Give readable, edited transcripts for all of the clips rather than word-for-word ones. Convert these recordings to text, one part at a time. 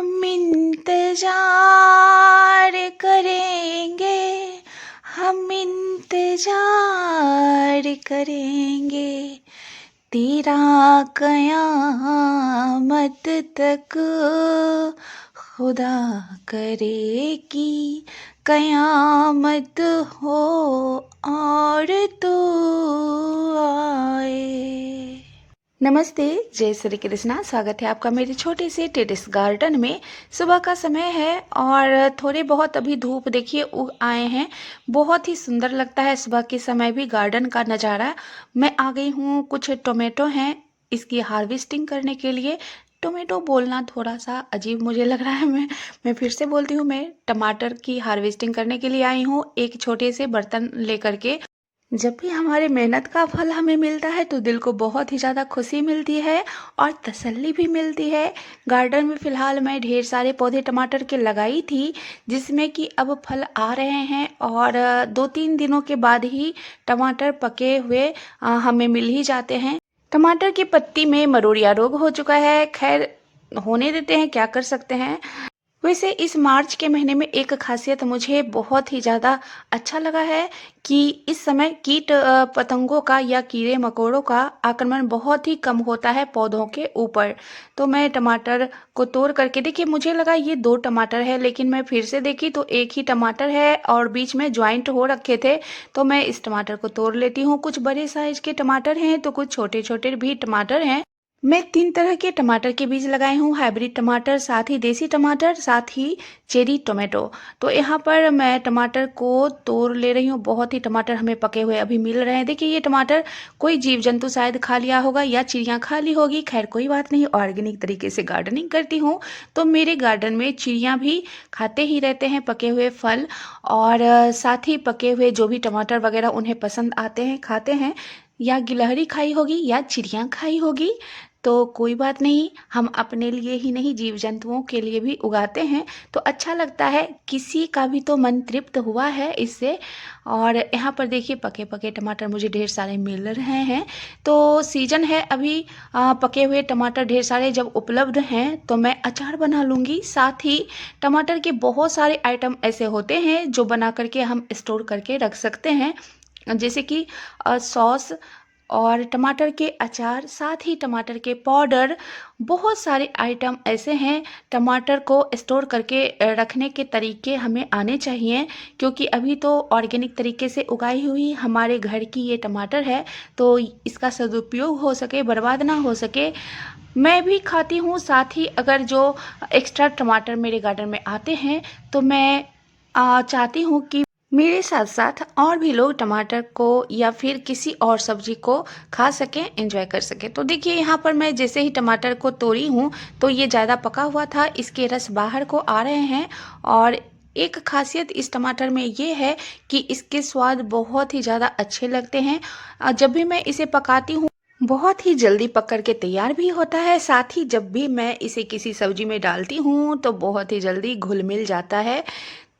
हम इंतजार करेंगे, हम इंतजार करेंगे, तेरा कयामत तक, खुदा करे कि कयामत हो और तू आए। नमस्ते, जय श्री कृष्णा। स्वागत है आपका मेरे छोटे से टेरेस गार्डन में। सुबह का समय है और थोड़े बहुत अभी धूप देखिए उग आए हैं। बहुत ही सुंदर लगता है सुबह के समय भी गार्डन का नज़ारा। मैं आ गई हूँ, कुछ टोमेटो हैं इसकी हार्वेस्टिंग करने के लिए। टोमेटो बोलना थोड़ा सा अजीब मुझे लग रहा है। मैं फिर से बोलती हूँ, मैं टमाटर की हार्वेस्टिंग करने के लिए आई हूँ एक छोटे से बर्तन लेकर के। जब भी हमारे मेहनत का फल हमें मिलता है तो दिल को बहुत ही ज़्यादा खुशी मिलती है और तसल्ली भी मिलती है। गार्डन में फ़िलहाल मैं ढेर सारे पौधे टमाटर के लगाई थी, जिसमें कि अब फल आ रहे हैं और 2-3 दिनों के बाद ही टमाटर पके हुए हमें मिल ही जाते हैं। टमाटर की पत्ती में मरोड़िया रोग हो चुका है। खैर, होने देते हैं, क्या कर सकते हैं। वैसे इस मार्च के महीने में एक खासियत मुझे बहुत ही ज़्यादा अच्छा लगा है कि इस समय कीट पतंगों का या कीड़े मकोड़ों का आक्रमण बहुत ही कम होता है पौधों के ऊपर। तो मैं टमाटर को तोड़ करके देखिए, मुझे लगा ये 2 टमाटर है, लेकिन मैं फिर से देखी तो एक ही टमाटर है और बीच में ज्वाइंट हो रखे थे। तो मैं इस टमाटर को तोड़ लेती हूँ। कुछ बड़े साइज के टमाटर हैं तो कुछ छोटे छोटे भी टमाटर हैं। मैं 3 तरह के टमाटर के बीज लगाए हूँ, हाइब्रिड टमाटर, साथ ही देसी टमाटर, साथ ही चेरी टोमेटो। तो यहाँ पर मैं टमाटर को तोड़ ले रही हूँ। बहुत ही टमाटर हमें पके हुए अभी मिल रहे हैं। देखिए, ये टमाटर कोई जीव जंतु शायद खा लिया होगा या चिड़िया खा ली होगी। खैर कोई बात नहीं, ऑर्गेनिक तरीके से गार्डनिंग करती हूँ तो मेरे गार्डन में चिड़िया भी खाते ही रहते हैं पके हुए फल, और साथ ही पके हुए जो भी टमाटर वगैरह उन्हें पसंद आते हैं, खाते हैं। या गिलहरी खाई होगी या चिड़िया खाई होगी, तो कोई बात नहीं, हम अपने लिए ही नहीं जीव जंतुओं के लिए भी उगाते हैं तो अच्छा लगता है। किसी का भी तो मन तृप्त हुआ है इससे। और यहाँ पर देखिए पके पके टमाटर मुझे ढेर सारे मिल रहे हैं। तो सीजन है अभी, पके हुए टमाटर ढेर सारे जब उपलब्ध हैं तो मैं अचार बना लूँगी। साथ ही टमाटर के बहुत सारे आइटम ऐसे होते हैं जो बना करके हम स्टोर करके रख सकते हैं, जैसे कि सॉस और टमाटर के अचार, साथ ही टमाटर के पाउडर। बहुत सारे आइटम ऐसे हैं। टमाटर को स्टोर करके रखने के तरीके हमें आने चाहिए, क्योंकि अभी तो ऑर्गेनिक तरीके से उगाई हुई हमारे घर की ये टमाटर है तो इसका सदुपयोग हो सके, बर्बाद ना हो सके। मैं भी खाती हूँ, साथ ही अगर जो एक्स्ट्रा टमाटर मेरे गार्डन में आते हैं तो मैं चाहती हूँ कि मेरे साथ साथ और भी लोग टमाटर को या फिर किसी और सब्जी को खा सकें, एंजॉय कर सकें। तो देखिए, यहाँ पर मैं जैसे ही टमाटर को तोड़ी हूँ तो ये ज़्यादा पका हुआ था, इसके रस बाहर को आ रहे हैं। और एक खासियत इस टमाटर में ये है कि इसके स्वाद बहुत ही ज़्यादा अच्छे लगते हैं। जब भी मैं इसे पकाती हूँ बहुत ही जल्दी पक कर के तैयार भी होता है। साथ ही जब भी मैं इसे किसी सब्जी में डालती हूँ तो बहुत ही जल्दी घुल मिल जाता है।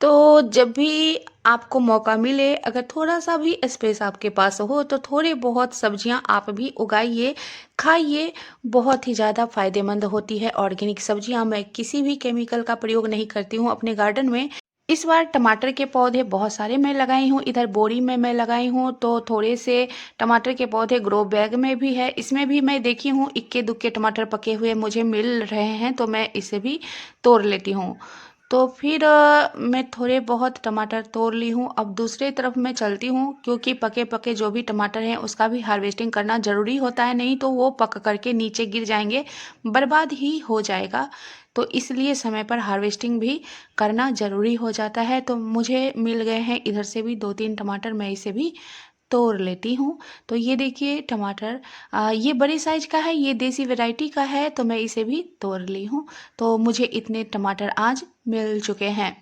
तो जब भी आपको मौका मिले, अगर थोड़ा सा भी स्पेस आपके पास हो तो थोड़े बहुत सब्जियां आप भी उगाइए, खाइए। बहुत ही ज़्यादा फायदेमंद होती है ऑर्गेनिक सब्जियां। मैं किसी भी केमिकल का प्रयोग नहीं करती हूँ अपने गार्डन में। इस बार टमाटर के पौधे बहुत सारे मैं लगाई हूँ। इधर बोरी में मैं लगाई हूँ तो थोड़े से टमाटर के पौधे ग्रो बैग में भी है। इसमें भी मैं देखी हूँ इक्के दुक्के टमाटर पके हुए मुझे मिल रहे हैं तो मैं इसे भी तोड़ लेती हूँ। तो फिर मैं थोड़े बहुत टमाटर तोड़ ली हूँ। अब दूसरे तरफ मैं चलती हूँ, क्योंकि पके पके जो भी टमाटर हैं उसका भी हार्वेस्टिंग करना ज़रूरी होता है, नहीं तो वो पक करके नीचे गिर जाएंगे, बर्बाद ही हो जाएगा। तो इसलिए समय पर हार्वेस्टिंग भी करना ज़रूरी हो जाता है। तो मुझे मिल गए हैं इधर से भी 2-3 टमाटर, मैं इसे भी तोड़ लेती हूँ। तो ये देखिए टमाटर, ये बड़े साइज का है, ये देसी वैरायटी का है तो मैं इसे भी तोड़ ली हूँ। तो मुझे इतने टमाटर आज मिल चुके हैं।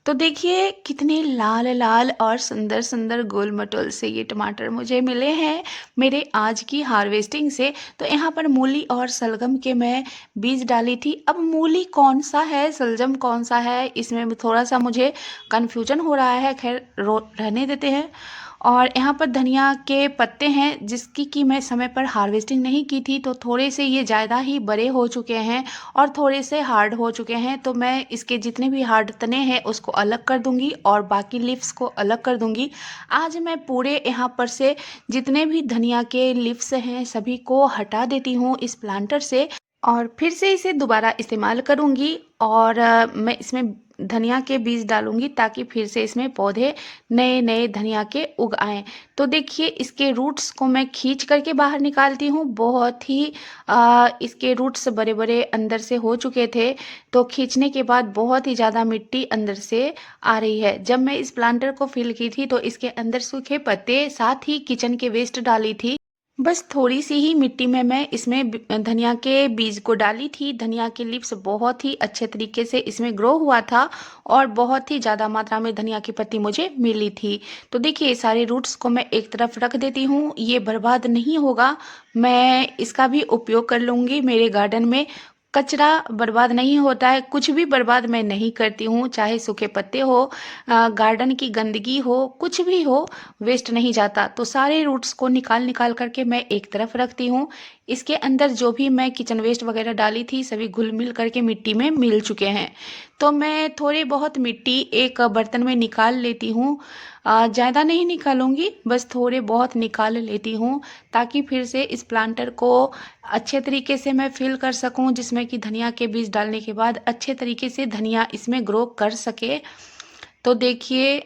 तो देखिए कितने लाल लाल और सुंदर सुंदर गोल मटोल से ये टमाटर मुझे मिले हैं मेरे आज की हार्वेस्टिंग से। तो यहाँ पर मूली और सलगम के मैं बीज डाली थी। अब मूली कौन सा है, सलगम कौन सा है, इसमें थोड़ा सा मुझे कन्फ्यूजन हो रहा है। खैर रहने देते हैं। और यहाँ पर धनिया के पत्ते हैं जिसकी कि मैं समय पर हार्वेस्टिंग नहीं की थी, तो थोड़े से ये ज़्यादा ही बड़े हो चुके हैं और थोड़े से हार्ड हो चुके हैं। तो मैं इसके जितने भी हार्ड तने हैं उसको अलग कर दूंगी और बाकी लीव्स को अलग कर दूंगी। आज मैं पूरे यहाँ पर से जितने भी धनिया के लीव्स हैं सभी को हटा देती हूँ इस प्लांटर से और फिर से इसे दोबारा इस्तेमाल करूंगी। और मैं इसमें धनिया के बीज डालूंगी ताकि फिर से इसमें पौधे नए नए धनिया के उग आएं। तो देखिए इसके रूट्स को मैं खींच करके बाहर निकालती हूँ। बहुत ही इसके रूट्स बड़े बड़े अंदर से हो चुके थे, तो खींचने के बाद बहुत ही ज़्यादा मिट्टी अंदर से आ रही है। जब मैं इस प्लांटर को फिल की थी तो इसके अंदर सूखे पत्ते साथ ही किचन के वेस्ट डाली थी। बस थोड़ी सी ही मिट्टी में मैं इसमें धनिया के बीज को डाली थी। धनिया के लीव्स बहुत ही अच्छे तरीके से इसमें ग्रो हुआ था और बहुत ही ज़्यादा मात्रा में धनिया की पत्ती मुझे मिली थी। तो देखिए सारे रूट्स को मैं एक तरफ रख देती हूँ, ये बर्बाद नहीं होगा, मैं इसका भी उपयोग कर लूँगी। मेरे गार्डन में कचरा बर्बाद नहीं होता है, कुछ भी बर्बाद मैं नहीं करती हूँ, चाहे सूखे पत्ते हो, गार्डन की गंदगी हो, कुछ भी हो, वेस्ट नहीं जाता। तो सारे रूट्स को निकाल निकाल करके मैं एक तरफ रखती हूँ। इसके अंदर जो भी मैं किचन वेस्ट वगैरह डाली थी सभी घुल मिल करके मिट्टी में मिल चुके हैं। तो मैं थोड़ी बहुत मिट्टी एक बर्तन में निकाल लेती हूँ, ज़्यादा नहीं निकालूंगी, बस थोड़े बहुत निकाल लेती हूँ ताकि फिर से इस प्लांटर को अच्छे तरीके से मैं फिल कर सकूं, जिसमें कि धनिया के बीज डालने के बाद अच्छे तरीके से धनिया इसमें ग्रो कर सके। तो देखिए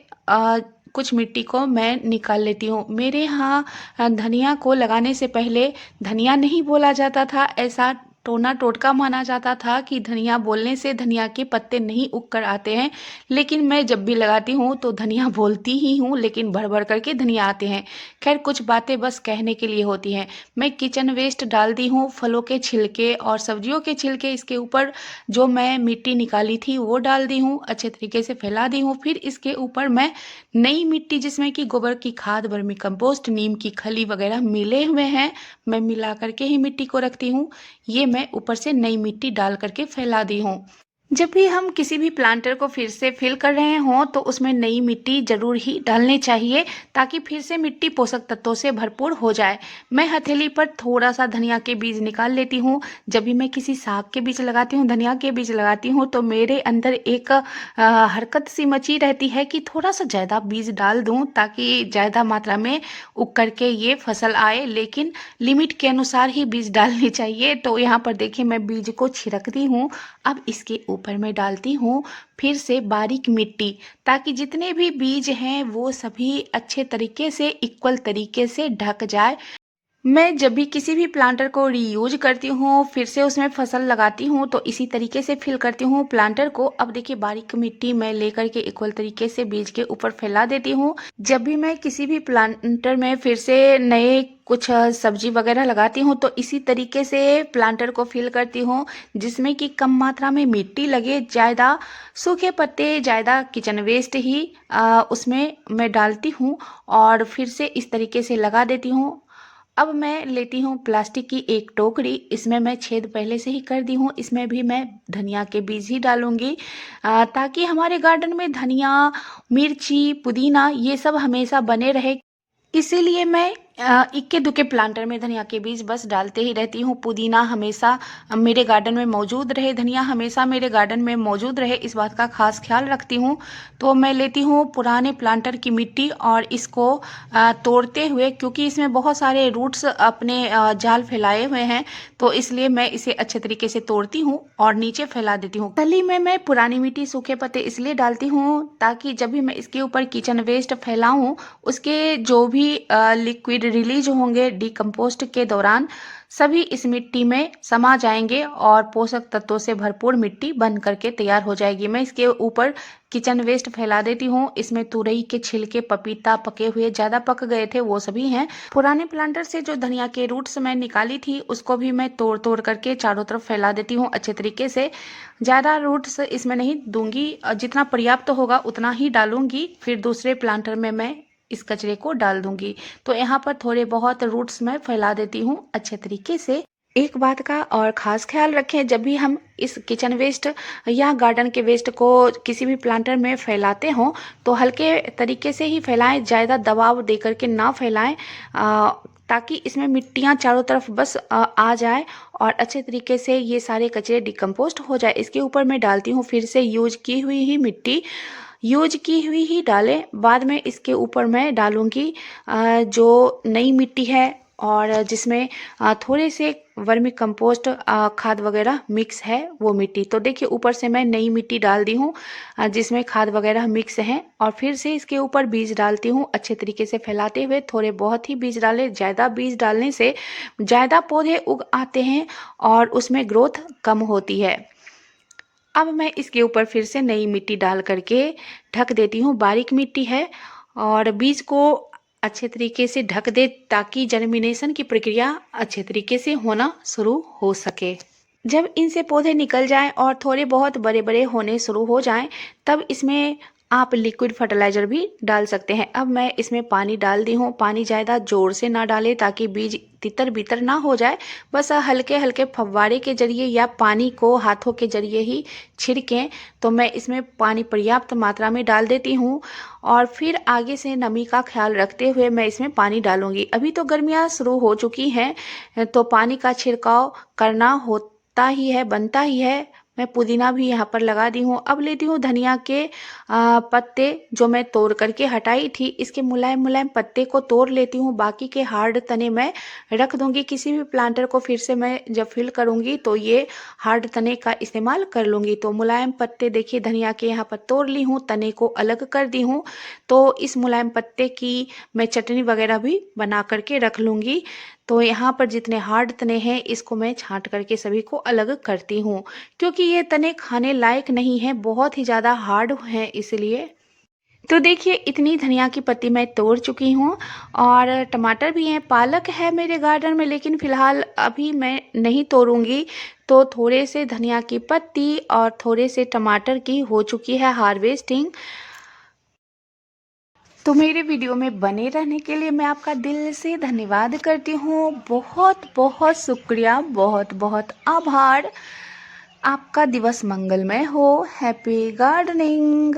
कुछ मिट्टी को मैं निकाल लेती हूँ। मेरे यहाँ धनिया को लगाने से पहले धनिया नहीं बोला जाता था, ऐसा टोना टोटका माना जाता था कि धनिया बोलने से धनिया के पत्ते नहीं उग कर आते हैं। लेकिन मैं जब भी लगाती हूँ तो धनिया बोलती ही हूँ, लेकिन भर भर करके धनिया आते हैं। खैर कुछ बातें बस कहने के लिए होती हैं। मैं किचन वेस्ट डाल दी हूँ, फलों के छिलके और सब्जियों के छिलके इसके ऊपर जो मैं मिट्टी निकाली थी वो डाल दी हूँ, अच्छे तरीके से फैला दी हूँ। फिर इसके ऊपर मैं नई मिट्टी जिसमें कि गोबर की खाद, वर्मी कंपोस्ट, नीम की खली वगैरह मिले हुए हैं, मैं मिला करके ही मिट्टी को रखती हूँ। ये मैं ऊपर से नई मिट्टी डाल करके फैला दी हूँ। जब भी हम किसी भी प्लांटर को फिर से फिल कर रहे हों तो उसमें नई मिट्टी जरूर ही डालनी चाहिए ताकि फिर से मिट्टी पोषक तत्वों से भरपूर हो जाए। मैं हथेली पर थोड़ा सा धनिया के बीज निकाल लेती हूँ। जब भी मैं किसी साग के बीज लगाती हूँ, धनिया के बीज लगाती हूँ, तो मेरे अंदर एक हरकत सी मची रहती है कि थोड़ा सा ज़्यादा बीज डाल दूँ ताकि ज़्यादा मात्रा में उग करके ये फसल आए, लेकिन लिमिट के अनुसार ही बीज डालनी चाहिए। तो यहाँ पर देखिए मैं बीज को छिड़कती हूँ। अब इसके ऊपर मैं डालती हूँ फिर से बारीक मिट्टी ताकि जितने भी बीज हैं वो सभी अच्छे तरीके से इक्वल तरीके से ढक जाए। मैं जब भी किसी भी प्लांटर को रीयूज करती हूँ, फिर से उसमें फसल लगाती हूँ, तो इसी तरीके से फिल करती हूँ प्लांटर को। अब देखिए बारीक मिट्टी मैं लेकर के इक्वल तरीके से बीज के ऊपर फैला देती हूँ। जब भी मैं किसी भी प्लांटर में फिर से नए कुछ सब्जी वगैरह लगाती हूँ तो इसी तरीके से प्लांटर को फिल करती हूँ, जिसमें कि कम मात्रा में मिट्टी लगे, ज़्यादा सूखे पत्ते, ज़्यादा किचन वेस्ट ही उसमें मैं डालती हूँ और फिर से इस तरीके से लगा देती हूँ। अब मैं लेती हूँ प्लास्टिक की एक टोकरी, इसमें मैं छेद पहले से ही कर दी हूँ, इसमें भी मैं धनिया के बीज ही डालूंगी ताकि हमारे गार्डन में धनिया, मिर्ची, पुदीना ये सब हमेशा बने रहे। इसीलिए मैं इक्के दुक्के प्लांटर में धनिया के बीज बस डालते ही रहती हूँ। पुदीना हमेशा मेरे गार्डन में मौजूद रहे, धनिया हमेशा मेरे गार्डन में मौजूद रहे, इस बात का खास ख्याल रखती हूँ। तो मैं लेती हूँ पुराने प्लांटर की मिट्टी और इसको तोड़ते हुए, क्योंकि इसमें बहुत सारे रूट्स अपने जाल फैलाए हुए हैं, तो इसलिए मैं इसे अच्छे तरीके से तोड़ती हूँ और नीचे फैला देती हूँ। तली में मैं पुरानी मिट्टी, सूखे पत्ते इसलिए डालती हूँ ताकि जब भी मैं इसके ऊपर किचन वेस्ट फैलाऊँ उसके जो भी लिक्विड रिलीज होंगे डिकम्पोस्ट के दौरान सभी इस मिट्टी में समा जाएंगे और पोषक तत्वों से भरपूर मिट्टी बन करके तैयार हो जाएगी। मैं इसके ऊपर किचन वेस्ट फैला देती हूँ। इसमें तुरई के छिलके, पपीता पके हुए ज़्यादा पक गए थे वो सभी हैं। पुराने प्लांटर से जो धनिया के रूट्स मैं निकाली थी उसको भी मैं तोड़ तोड़ करके चारों तरफ फैला देती हूँ अच्छे तरीके से। ज़्यादा रूट्स इसमें नहीं दूंगी, जितना पर्याप्त होगा उतना ही डालूंगी, फिर दूसरे प्लांटर में मैं इस कचरे को डाल दूंगी। तो यहाँ पर थोड़े बहुत रूट्स मैं फैला देती हूँ अच्छे तरीके से। एक बात का और ख़ास ख्याल रखें, जब भी हम इस किचन वेस्ट या गार्डन के वेस्ट को किसी भी प्लांटर में फैलाते हों तो हल्के तरीके से ही फैलाएं, ज़्यादा दबाव दे करके ना फैलाएं, ताकि इसमें मिट्टियाँ चारों तरफ बस आ जाए और अच्छे तरीके से ये सारे कचरे डिकम्पोस्ट हो जाए। इसके ऊपर मैं डालती हूँ फिर से यूज की हुई ही मिट्टी, यूज की हुई ही डालें। बाद में इसके ऊपर मैं डालूँगी जो नई मिट्टी है और जिसमें थोड़े से वर्मी कंपोस्ट खाद वगैरह मिक्स है वो मिट्टी। तो देखिए ऊपर से मैं नई मिट्टी डाल दी हूँ जिसमें खाद वगैरह मिक्स हैं, और फिर से इसके ऊपर बीज डालती हूँ अच्छे तरीके से फैलाते हुए। थोड़े बहुत ही बीज डालें, ज़्यादा बीज डालने से ज़्यादा पौधे उग आते हैं और उसमें ग्रोथ कम होती है। अब मैं इसके ऊपर फिर से नई मिट्टी डाल करके ढक देती हूँ। बारीक मिट्टी है और बीज को अच्छे तरीके से ढक दे ताकि जर्मिनेशन की प्रक्रिया अच्छे तरीके से होना शुरू हो सके। जब इनसे पौधे निकल जाएं और थोड़े बहुत बड़े बड़े होने शुरू हो जाएं तब इसमें आप लिक्विड फर्टिलाइज़र भी डाल सकते हैं। अब मैं इसमें पानी डाल दी हूँ। पानी ज़्यादा ज़ोर से ना डालें ताकि बीज तितर बितर ना हो जाए, बस हल्के हल्के फव्वारे के ज़रिए या पानी को हाथों के ज़रिए ही छिड़कें। तो मैं इसमें पानी पर्याप्त मात्रा में डाल देती हूँ और फिर आगे से नमी का ख्याल रखते हुए मैं इसमें पानी डालूँगी। अभी तो गर्मियाँ शुरू हो चुकी हैं तो पानी का छिड़काव करना होता ही है, बनता ही है। मैं पुदीना भी यहाँ पर लगा दी हूँ। अब लेती हूँ धनिया के पत्ते जो मैं तोड़ करके हटाई थी, इसके मुलायम मुलायम पत्ते को तोड़ लेती हूँ। बाकी के हार्ड तने मैं रख दूँगी। किसी भी प्लांटर को फिर से मैं जब फिल करूँगी तो ये हार्ड तने का इस्तेमाल कर लूँगी। तो मुलायम पत्ते देखिए धनिया के यहाँ पर तोड़ ली हूँ, तने को अलग कर दी हूँ। तो इस मुलायम पत्ते की मैं चटनी वगैरह भी बना करके रख लूँगी। तो यहाँ पर जितने हार्ड तने हैं इसको मैं छांट करके सभी को अलग करती हूँ, क्योंकि ये तने खाने लायक नहीं है, बहुत ही ज़्यादा हार्ड हैं इसलिए। तो देखिए इतनी धनिया की पत्ती मैं तोड़ चुकी हूँ और टमाटर भी हैं, पालक है मेरे गार्डन में, लेकिन फ़िलहाल अभी मैं नहीं तोड़ूंगी। तो थोड़े से धनिया की पत्ती और थोड़े से टमाटर की हो चुकी है हार्वेस्टिंग। तो मेरे वीडियो में बने रहने के लिए मैं आपका दिल से धन्यवाद करती हूँ। बहुत बहुत शुक्रिया, बहुत बहुत आभार। आपका दिवस मंगलमय हो। Happy gardening.